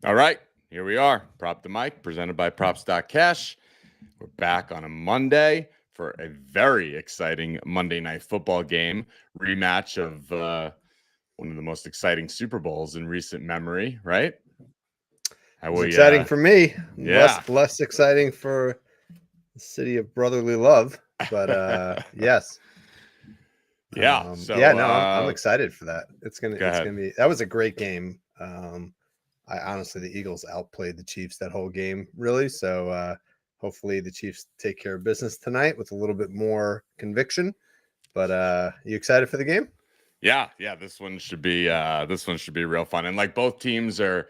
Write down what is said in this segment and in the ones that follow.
All right, here we are. Prop the Mic, presented by Props.cash. We're back on a Monday for a very exciting Monday Night Football game, rematch of one of the most exciting Super Bowls in recent memory, right? How It's we, exciting for me. yeah, Less exciting for the city of brotherly love, but yes. yeah. Yeah, So, no, I'm excited for that. go It's ahead. gonna be that was a great game. I honestly the Eagles outplayed the Chiefs that whole game, really. So hopefully the Chiefs take care of business tonight with a little bit more conviction. But you excited for the game? Yeah. This one should be real fun. And like both teams are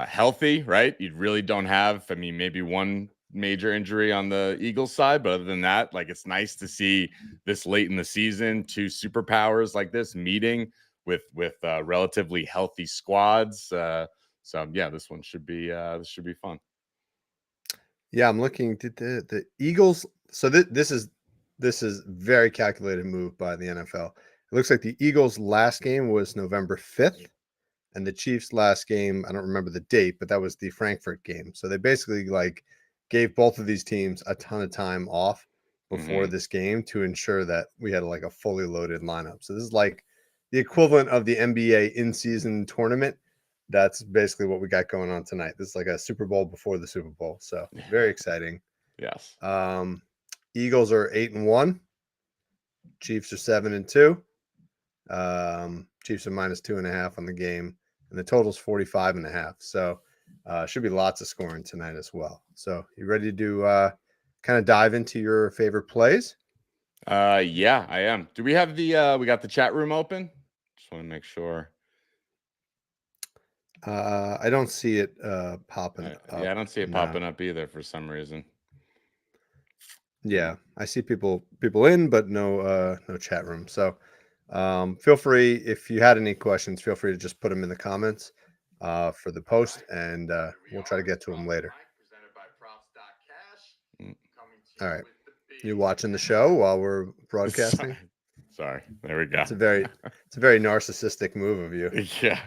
healthy, right? You really don't have, I mean, maybe one major injury on the Eagles side, but other than that, like it's nice to see this late in the season, two superpowers like this meeting with relatively healthy squads. So yeah, this should be fun. Yeah, I'm looking. Did the Eagles? So this is very calculated move by the NFL. It looks like the Eagles' last game was November 5th, and the Chiefs' last game, I don't remember the date, but that was the Frankfurt game. So they basically like gave both of these teams a ton of time off before Hmm. this game to ensure that we had like a fully loaded lineup. So this is like the equivalent of the NBA in-season tournament. That's basically what we got going on tonight. This is like a Super Bowl before the Super Bowl. So very exciting. Yes. Um, Eagles are 8-1. Chiefs are 7-2. Chiefs are -2.5 on the game, and the total's 45.5. So should be lots of scoring tonight as well. So you ready to kind of dive into your favorite plays? Yeah, I am. Do we have we got the chat room open? Just want to make sure. I don't see it popping Yeah, I up don't see it now. popping up either for some reason. Yeah, I see people in, but no chat room. So feel free if you had any questions, feel free to just put them in the comments for the post, and we'll try to get to them later. Mm. All right, you watching the show while we're Sorry. broadcasting? Sorry. There we go. It's a very narcissistic move of you. Yeah.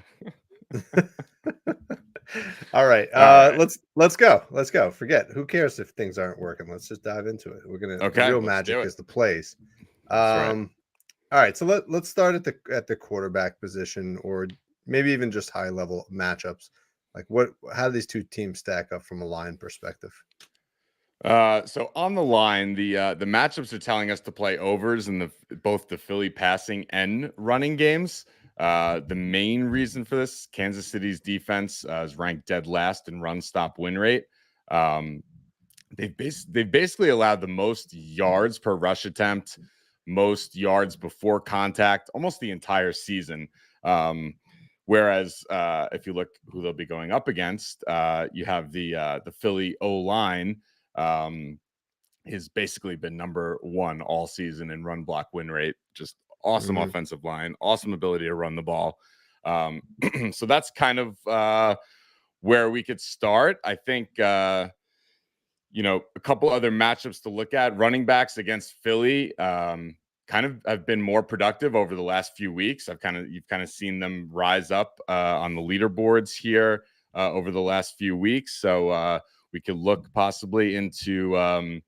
All right, All right. let's go. Let's go. Forget who cares if things aren't working. Let's just dive into it. The Okay, real let's magic do it. is the plays. That's right. Um, all right, so let's start at the quarterback position, or maybe even just high level matchups. Like how do these two teams stack up from a line perspective? So on the line, the matchups are telling us to play overs in both the Philly passing and running games. The main reason for this, Kansas City's defense is ranked dead last in run stop win rate. Um, they've basically allowed the most yards per rush attempt, most yards before contact, almost the entire season. Whereas if you look who they'll be going up against, you have the Philly O line. Um, has basically been number one all season in run block win rate. Just awesome Hmm. offensive line, awesome ability to run the ball. So that's kind of where we could start. I think a couple other matchups to look at. Running backs against Philly kind of have been more productive over the last few weeks. You've kind of seen them rise up on the leaderboards here over the last few weeks. So we could look possibly into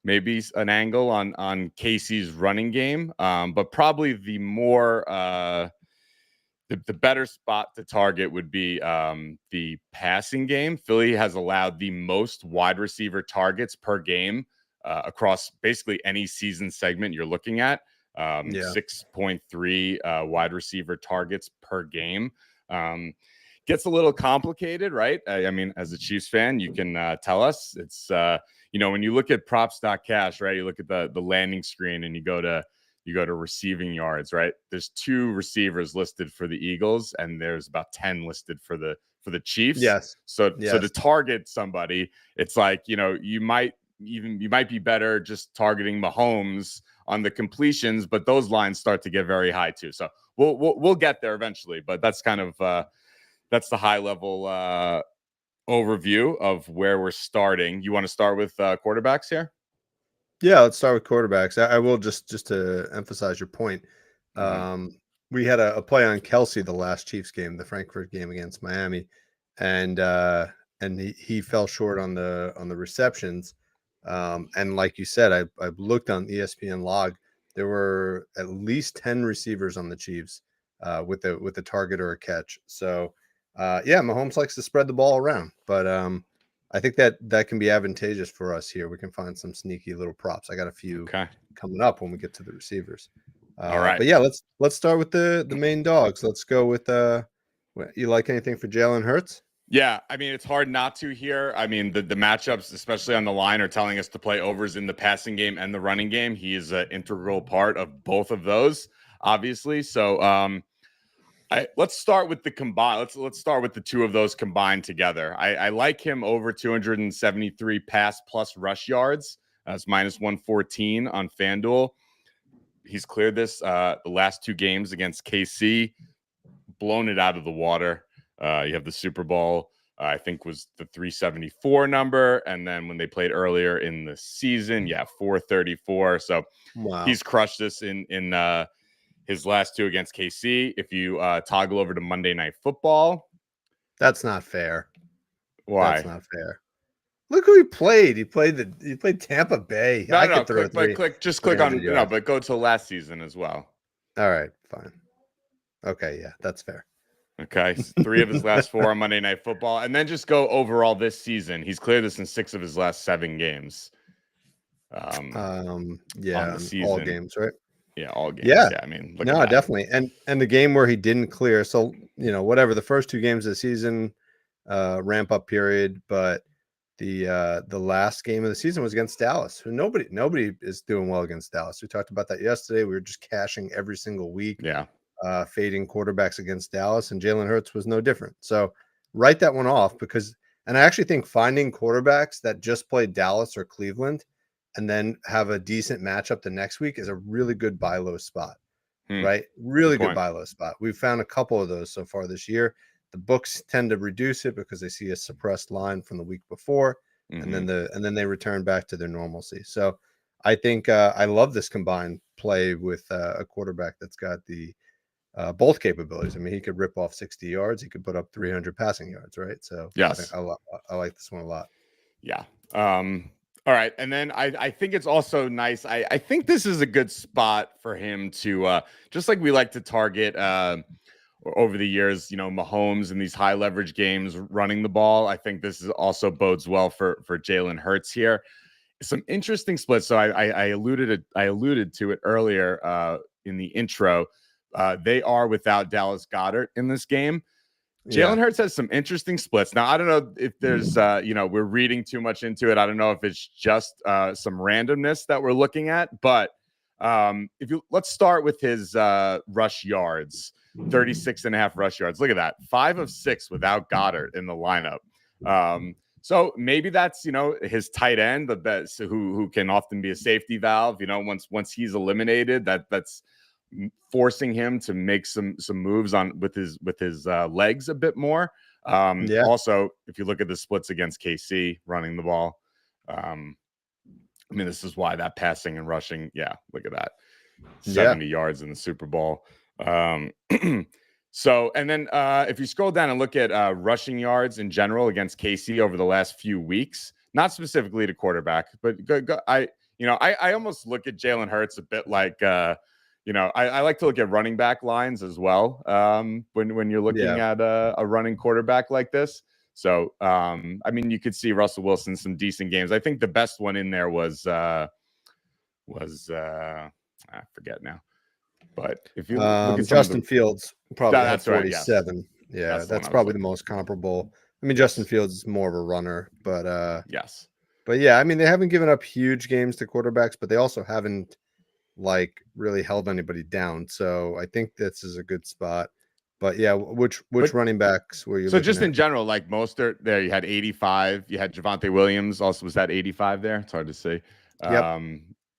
maybe an angle on Casey's running game, but probably the better spot to target would be the passing game. Philly has allowed the most wide receiver targets per game across basically any season segment you're looking at. Yeah. 6.3 wide receiver targets per game. Gets a little complicated, right? I mean, as a Chiefs fan, you can tell us it's when you look at props.cash, right? You look at the landing screen and you go to receiving yards, right? There's two receivers listed for the Eagles, and there's about 10 listed for the Chiefs. Yes. So to Yes. target somebody, it's like you might be better just targeting Mahomes on the completions, but those lines start to get very high too. So we'll get there eventually, but that's kind of that's the high level overview of where we're starting. You want to start with quarterbacks here? Yeah, let's start with quarterbacks. I will just to emphasize your point. Mm-hmm. We had a play on Kelsey the last Chiefs game, the Frankfurt game against Miami. and he fell short on the receptions. And like you said, I looked on ESPN log. There were at least 10 receivers on the Chiefs with a target or a catch. So yeah, Mahomes likes to spread the ball around, but I think that can be advantageous for us here. We can find some sneaky little props. I got a few Okay. coming up when we get to the receivers. All right. But yeah, let's start with the main dogs. Let's go with you like anything for Jalen Hurts? Yeah, I mean, it's hard not to here. I mean, the matchups, especially on the line, are telling us to play overs in the passing game and the running game. He is an integral part of both of those, obviously. So let's start with the combined. Let's start with the two of those combined together. I like him over 273 pass plus rush yards. That's minus 114 on FanDuel. He's cleared this the last two games against KC, blown it out of the water. You have the Super Bowl, I think was the 374 number. And then when they played earlier in the season, 434. So Wow. he's crushed this in his last two against KC. If you toggle over to Monday Night Football. That's not fair. Why? That's not fair. Look who he played. He played Tampa Bay. No, click on, but go to last season as well. All right, fine. Okay, yeah, that's fair. Okay, 3 of his last 4 on Monday Night Football, and then just go overall this season. He's cleared this in 6 of his last 7 games. Yeah, all games, right? Yeah, all games. Yeah, I mean, no, definitely, and the game where he didn't clear. So whatever the first 2 games of the season, ramp up period, but the last game of the season was against Dallas. Nobody is doing well against Dallas. We talked about that yesterday. We were just cashing every single week. Yeah. Fading quarterbacks against Dallas, and Jalen Hurts was no different. So write that one off and I actually think finding quarterbacks that just played Dallas or Cleveland and then have a decent matchup the next week is a really good buy low spot, right? Really good buy low spot. We've found a couple of those so far this year. The books tend to reduce it because they see a suppressed line from the week before, and then they return back to their normalcy. So I think I love this combined play with a quarterback that's got the both capabilities. I mean, he could rip off 60 yards. He could put up 300 passing yards, right? So yes, I like this one a lot. Yeah. All right. And then I think it's also nice. I think this is a good spot for him to just like we like to target over the years, Mahomes in these high leverage games running the ball. I think this is also bodes well for Jalen Hurts here. Some interesting splits. So I alluded to it earlier in the intro. They are without Dallas Goedert in this game. Jalen Hurts has some interesting splits. Now, I don't know if there's, we're reading too much into it. I don't know if it's just some randomness that we're looking at, but let's start with his rush yards, 36.5 rush yards. Look at that. 5 of 6 without Goddard in the lineup. So maybe that's, his tight end, the best who can often be a safety valve, once he's eliminated, that's forcing him to make some moves on with his legs a bit more. Also, if you look at the splits against KC running the ball, I mean, this is why that passing and rushing. Yeah, look at that, 70 yards in the Super Bowl. So, and then if you scroll down and look at rushing yards in general against KC over the last few weeks, not specifically to quarterback, but I almost look at Jalen Hurts a bit like. I like to look at running back lines as well when you're looking at a running quarterback like this. So, I mean, you could see Russell Wilson some decent games. I think the best one in there was I forget now. But if you look at Justin Fields, probably that's 47. Right, yes. Yeah, that's probably the most comparable. I mean, Justin Fields is more of a runner, but yes. But yeah, I mean, they haven't given up huge games to quarterbacks, but they also haven't really held anybody down. So I think this is a good spot. But yeah, which running backs were you? So just in general, like Mostert, there you had 85. You had Javonte Williams also was at 85 there. It's hard to say.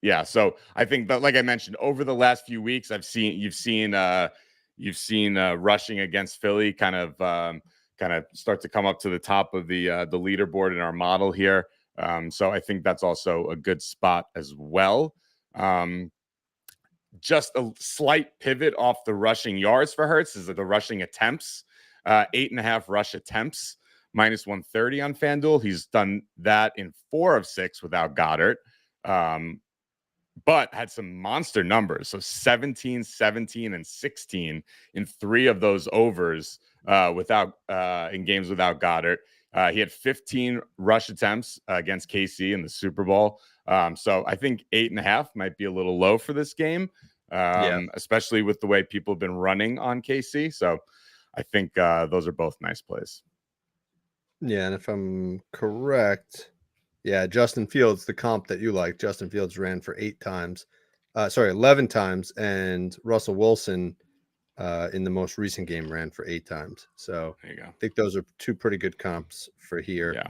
Yeah. So I think that, like I mentioned, over the last few weeks, you've seen rushing against Philly kind of start to come up to the top of the leaderboard in our model here. So I think that's also a good spot as well. Just a slight pivot off the rushing yards for Hurts is the rushing attempts, 8.5 rush attempts. minus 130 on FanDuel. He's done that in 4 of 6 without Goddard. But had some monster numbers. So 17, 17, and 16 in 3 of those overs in games without Goddard. He had 15 rush attempts against KC in the Super Bowl. So I think 8.5 might be a little low for this game, especially with the way people have been running on KC. So I think those are both nice plays. Yeah, and if I'm correct, Justin Fields, the comp that you like, Justin Fields ran for 11 times, and Russell Wilson in the most recent game ran for 8 times. So there you go. I think those are 2 pretty good comps for here.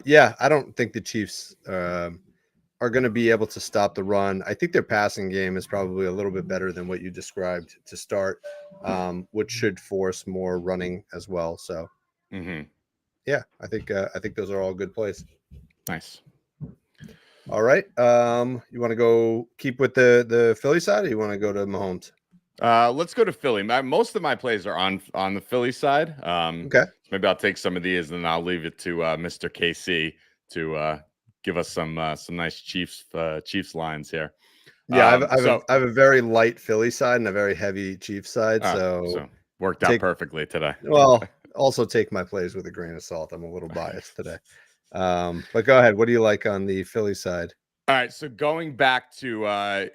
Yeah. I don't think the Chiefs are going to be able to stop the run. I think their passing game is probably a little bit better than what you described to start, which should force more running as well. So, yeah, I think those are all good plays. Nice. All right. You want to go keep with the Philly side, or you want to go to Mahomes? Let's go to Philly. Most of my plays are on the Philly side. Okay. So maybe I'll take some of these, and then I'll leave it to Mr. KC to give us some nice Chiefs lines here. Yeah, I have a very light Philly side and a very heavy Chiefs side, so worked out perfectly today. Well, also take my plays with a grain of salt. I'm a little biased today. But go ahead. What do you like on the Philly side? All right, so going back to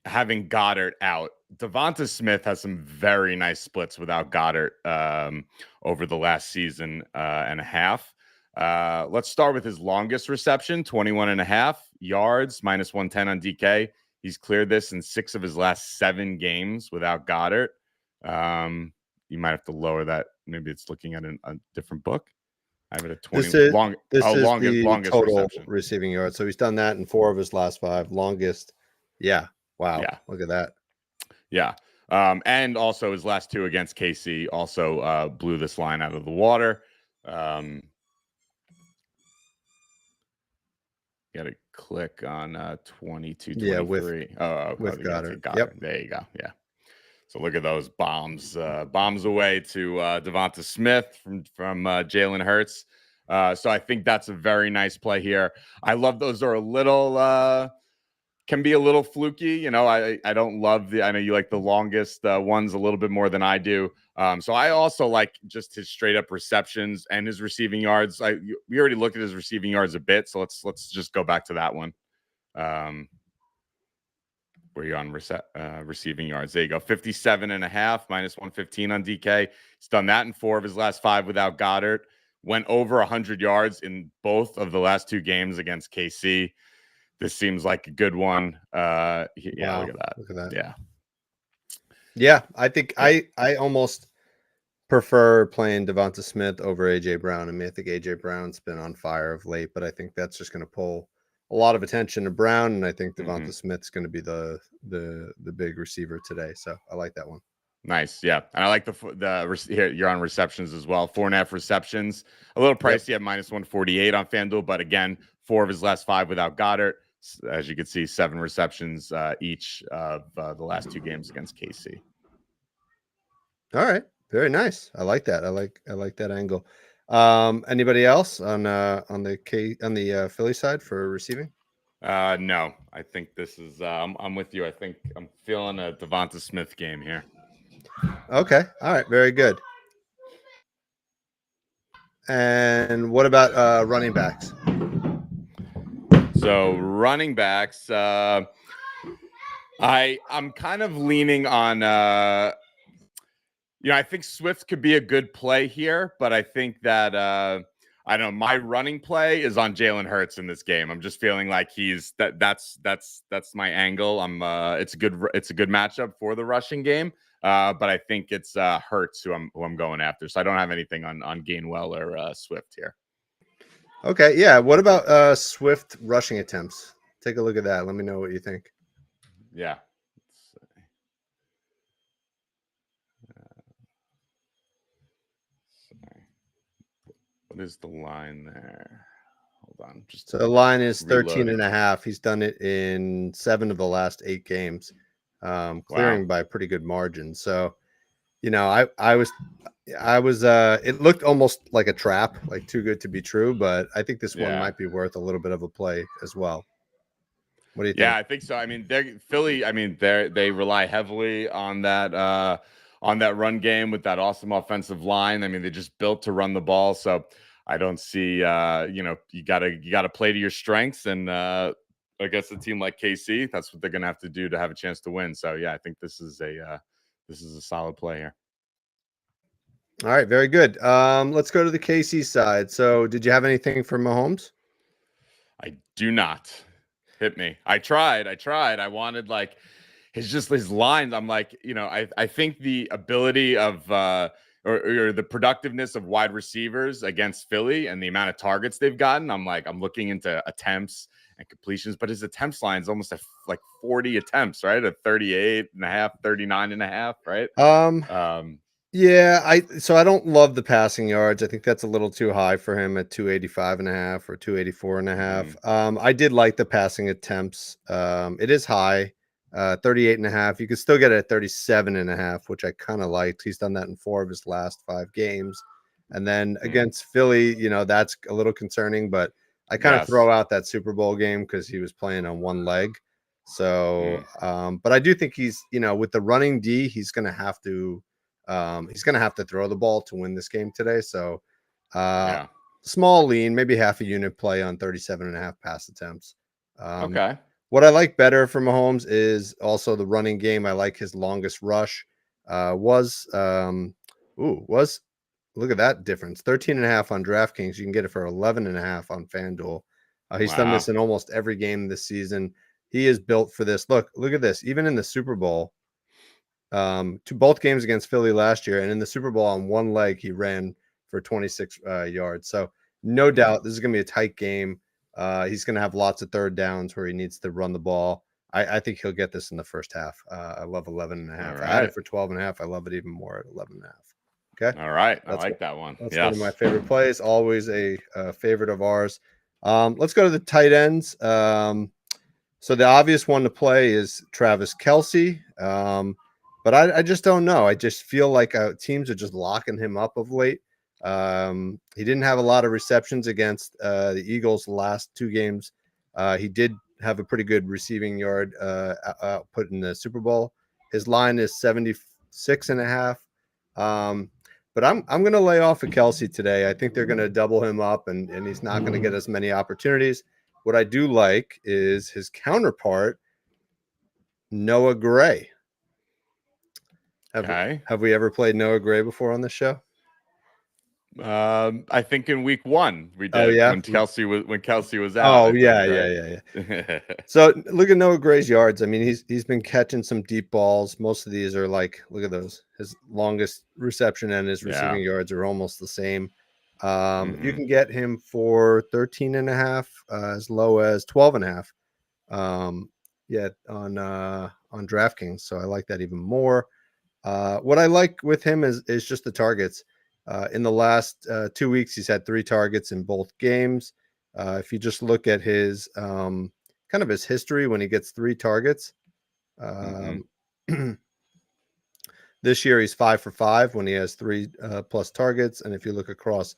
having Goddard out, Devonta Smith has some very nice splits without Goddard over the last season and a half. Let's start with his longest reception, 21.5 yards, minus 110 on DK. He's cleared this in 6 of his last 7 games without Goddard. You might have to lower that. Maybe it's looking at a different book. I have it at 20. This is longest total reception. receiving yards. So he's done that in 4 of his last 5. Longest. Yeah. Wow. Yeah. Look at that. Yeah. And also his last 2 against KC also blew this line out of the water. Got to click on 22-23. Yeah, with Goddard. Yep. There you go. Yeah. So look at those bombs away to Devonta Smith from Jalen Hurts. So I think that's a very nice play here. I love those are a little can be a little fluky. You know, I don't love I know you like the longest ones a little bit more than I do. So I also like just his straight up receptions and his receiving yards. We already looked at his receiving yards a bit, so let's just go back to that one. Where you on receiving yards? There you go. 57.5 minus 115 on DK. He's done that in 4 of his last 5 without Goddard. Went over 100 yards in both of the last 2 games against KC. This seems like a good one. Yeah, wow. Look at that. Yeah. Yeah, I think I almost prefer playing Devonta Smith over AJ Brown. I mean, I think AJ Brown's been on fire of late, but I think that's just going to pull a lot of attention to Brown, and I think Devonta Smith's going to be the big receiver today. So I like that one. Nice, yeah, and I like here you're on receptions as well. 4.5 receptions, a little pricey at minus 148 on FanDuel, but again, 4 of his last 5 without Goddard. As you can see, 7 receptions each of the last 2 games against KC. All right, very nice. I like that. I like that angle. Anybody else on the Philly side for receiving? No, I think this is I'm with you. I think I'm feeling a Devonta Smith game here. Okay. All right. Very good. And what about running backs? So running backs, I'm kind of leaning on I think Swift could be a good play here, but I think that I don't know, my running play is on Jalen Hurts in this game. I'm just feeling like that's my angle. It's a good matchup for the rushing game. But I think it's Hurts who I'm going after. So I don't have anything on Gainwell or Swift here. Okay, yeah. What about Swift rushing attempts? Take a look at that. Let me know what you think. Yeah. What is the line there? Hold on. So the line is 13.5. He's done it in 7 of the last 8 games, clearing by a pretty good margin. So, I was it looked almost like a trap, like too good to be true, but I think this one Yeah. might be worth a little bit of a play as well. What do you Yeah, think? I think so. I mean, they're Philly. I mean, they rely heavily on that run game with that awesome offensive line. I mean, they just built to run the ball. So I don't see. You gotta play to your strengths, and against a team like KC, that's what they're gonna have to do to have a chance to win. So yeah, I think this is a solid play here. All right, very good. Let's go to the KC side. So, did you have anything for Mahomes? I do not. Hit me. I tried. I wanted like his lines. I'm like, I think the ability of or the productiveness of wide receivers against Philly and the amount of targets they've gotten. I'm looking into attempts and completions, but his attempts line is almost like 40 attempts, right? At 38 and a half, 39 and a half, right? Um, Um, yeah, I don't love the passing yards. I think that's a little too high for him at 285 and a half or 284 and a half. mhm. I did like the passing attempts. It is high, 38 and a half. You can still get it at 37 and a half, which I kind of liked. He's done that in 4 of his last 5 games. And then Mm. against Philly, that's a little concerning, but I kind of Yes. throw out that Super Bowl game because he was playing on one leg. So, Mm. but I do think he's, with the running D, he's going to have to throw the ball to win this game today. So, uh, Yeah. small lean, maybe half a unit play on 37 and a half pass attempts. Um, Okay. what I like better for Mahomes is also the running game. I like his longest rush was look at that difference 13 and a half on DraftKings. You can get it for 11 and a half on FanDuel. He's done Wow. this in almost every game this season. He is built for this. Look at this. Even in the Super Bowl, to both games against Philly last year, and in the Super Bowl on one leg, he ran for 26 yards. So no Mm. doubt this is going to be a tight game. He's going to have lots of third downs where he needs to run the ball. I think he'll get this in the first half. I love 11 and a All half. I had it right. for 12 and a half. I love it even more at 11 and a half. Okay. All right. I That's like that one. that's one of my Yes. favorite plays. Always a favorite of ours. Let's go to the tight ends. So the obvious one to play is Travis Kelce. But I just don't know. I just feel like teams are just locking him up of late. He didn't have a lot of receptions against the Eagles the last 2 games. He did have a pretty good receiving yard output in the Super Bowl. His line is 76 and a half. But I'm going to lay off of Kelce today. I think they're going to double him up, and he's not going to get as many opportunities. What I do like is his counterpart, Noah Gray. Have Okay. have we ever played Noah Gray before on this show? I think in week 1 we Oh did yeah. When Kelsey was out, Oh I think, yeah, yeah, right? yeah, yeah. So look at Noah Gray's yards. I mean, he's been catching some deep balls. Most of these are like, look at those. His longest reception and his Yeah. receiving yards are almost the same. You Mhm. can get him for 13 and a half, as low as 12 and a half. Yeah, on DraftKings. So I like that even more. What I like with him is just the targets. In the last 2 weeks, he's had 3 targets in both games. If you just look at his kind of his history when he gets 3 targets, Mhm. um, this year he's 5 for 5 when he has 3 plus targets, and if you look across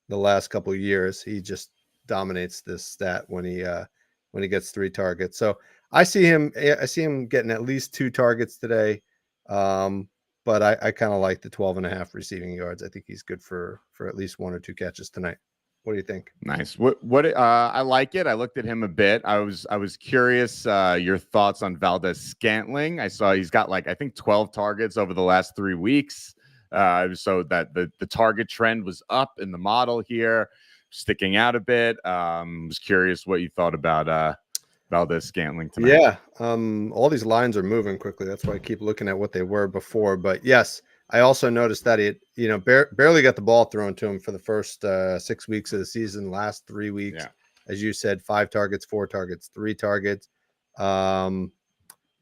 the last couple of years, he just dominates this stat when he gets 3 targets. So I see him getting at least 2 targets today. Um, but I kind of like the 12 and a half receiving yards. I think he's good for at least 1 or 2 catches tonight. What do you think? Nice. What I like it. I looked at him a bit. I was curious your thoughts on Valdez Scantling. I saw he's got like I think 12 targets over the last 3 weeks. So that the target trend was up in the model here, sticking out a bit. Was curious what you thought about Valdez Scantling tonight. Yeah, all these lines are moving quickly. That's why I keep looking at what they were before. But yes, I also noticed that barely got the ball thrown to him for the first 6 weeks of the season. Last 3 weeks, Yeah. as you said, 5 targets, 4 targets, 3 targets. Um,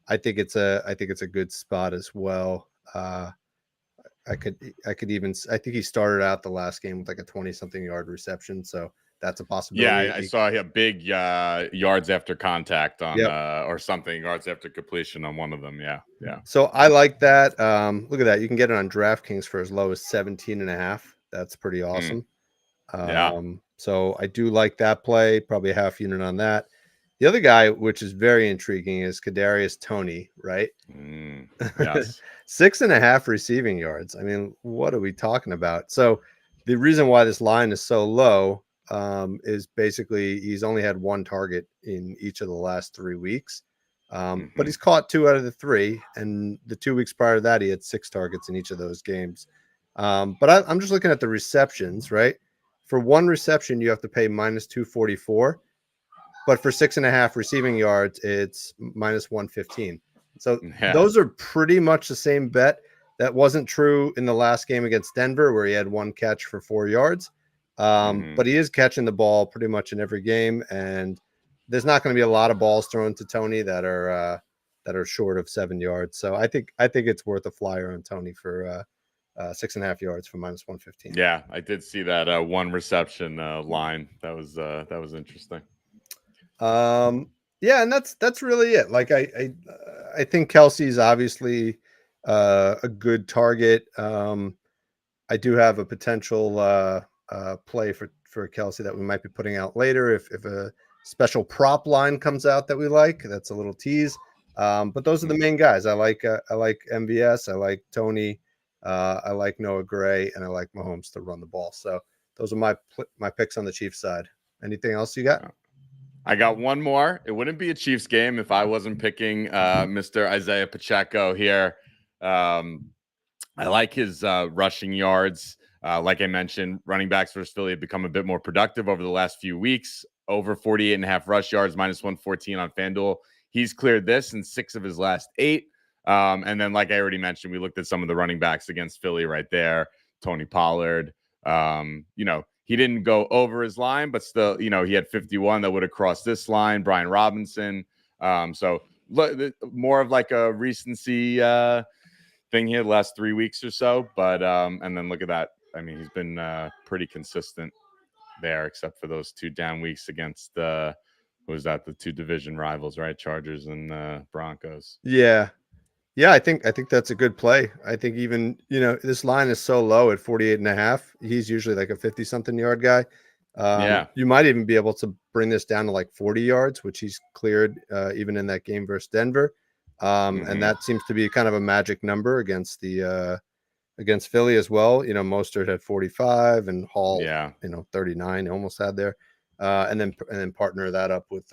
I think it's a good spot as well. I could even I think he started out the last game with like a 20 something yard reception. So That's a Yeah, possibility. I saw a big yards after contact on Yep. or something, yards after completion on one of them. Yeah. So I like that. Look at that. You can get it on DraftKings for as low as 17.5. That's pretty awesome. Yeah. So I do like that play, probably a half unit on that. The other guy, which is very intriguing, is Kadarius Toney, right? Yes. 6.5 receiving yards. I mean, what are we talking about? So the reason why this line is so low is basically he's only had one target in each of the last 3 weeks. But he's caught 2 out of the 3, and the 2 weeks prior to that, he had 6 targets in each of those games. But I'm just looking at the receptions, right? For one reception, you have to pay minus 244, but for 6.5 receiving yards, it's minus 115. So those are pretty much the same bet. That wasn't true in the last game against Denver, where he had 1 catch for 4 yards. But he is catching the ball pretty much in every game, and there's not going to be a lot of balls thrown to Toney that are short of 7 yards. So I think it's worth a flyer on Toney for 6.5 yards for minus 115. Yeah, I did see that 1 reception line. That was interesting. Yeah, and that's really it. Like I think Kelsey's obviously a good target. I do have a potential play for Kelsey that we might be putting out later if a special prop line comes out that we like. That's a little tease. But those are the main guys. I like MVS. I like Toney. I like Noah Gray, and I like Mahomes to run the ball. So those are my picks on the Chiefs side. Anything else you got? I got one more. It wouldn't be a Chiefs game if I wasn't picking Mr. Isaiah Pacheco here. I like his rushing yards. Like I mentioned, running backs versus Philly have become a bit more productive over the last few weeks. Over 48.5 rush yards, minus 114 on FanDuel. He's cleared this in 6 of his last 8. And then, like I already mentioned, we looked at some of the running backs against Philly right there. Tony Pollard. He didn't go over his line, but still, he had 51 that would have crossed this line. Brian Robinson. So more of like a recency thing here the last 3 weeks or so. But and then look at that. I mean, he's been pretty consistent there, except for those 2 down weeks against who was that? The 2 division rivals, right? Chargers and Broncos. Yeah. I think that's a good play. I think even, this line is so low at 48.5. He's usually like a 50-something yard guy. You might even be able to bring this down to like 40 yards, which he's cleared even in that game versus Denver. And that seems to be kind of a magic number against Philly as well. Mostert had 45 and Hall, 39, almost had there. And then partner that up with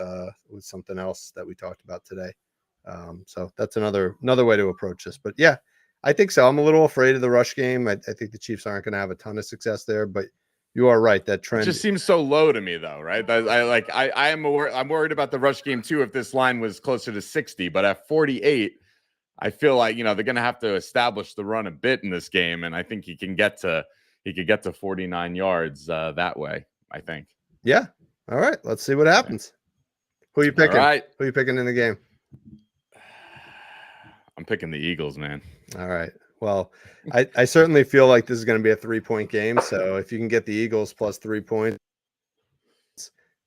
something else that we talked about today. So that's another way to approach this. But yeah, I think so. I'm a little afraid of the rush game. I think the Chiefs aren't going to have a ton of success there, but you are right. That trend it just seems so low to me, though, right? I'm worried about the rush game too. If this line was closer to 60, but at 48, I feel like they're going to have to establish the run a bit in this game, and I think he could get to 49 yards that way. I think. Yeah. All right. Let's see what happens. Who are you picking? All right. Who are you picking in the game? I'm picking the Eagles, man. All right. Well, I certainly feel like this is going to be a 3-point game. So if you can get the Eagles plus 3 points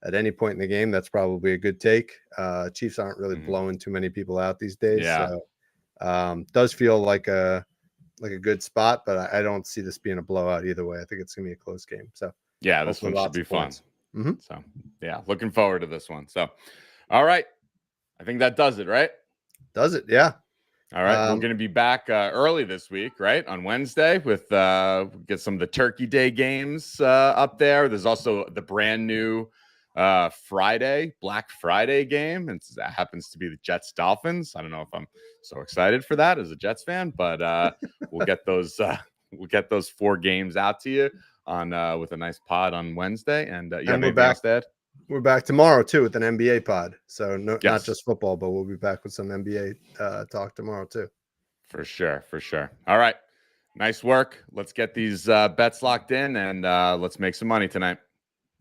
at any point in the game, that's probably a good take. Chiefs aren't really blowing too many people out these days. Yeah. So does feel like a good spot, but I don't see this being a blowout either way. I think it's going to be a close game. So yeah, this one should be fun. So yeah, looking forward to this one. So, all right. I think that does it, right? Does it? Yeah. All right, we're going to be back early this week, right? On Wednesday with get some of the Turkey Day games up there. There's also the brand new Friday, Black Friday game, and that happens to be the Jets Dolphins. I don't know if I'm so excited for that as a Jets fan, but we'll get those 4 games out to you on with a nice pod on Wednesday. And we're back. We're back tomorrow too with an NBA pod. So not just football, but we'll be back with some NBA talk tomorrow too. For sure. All right. Nice work. Let's get these bets locked in and let's make some money tonight.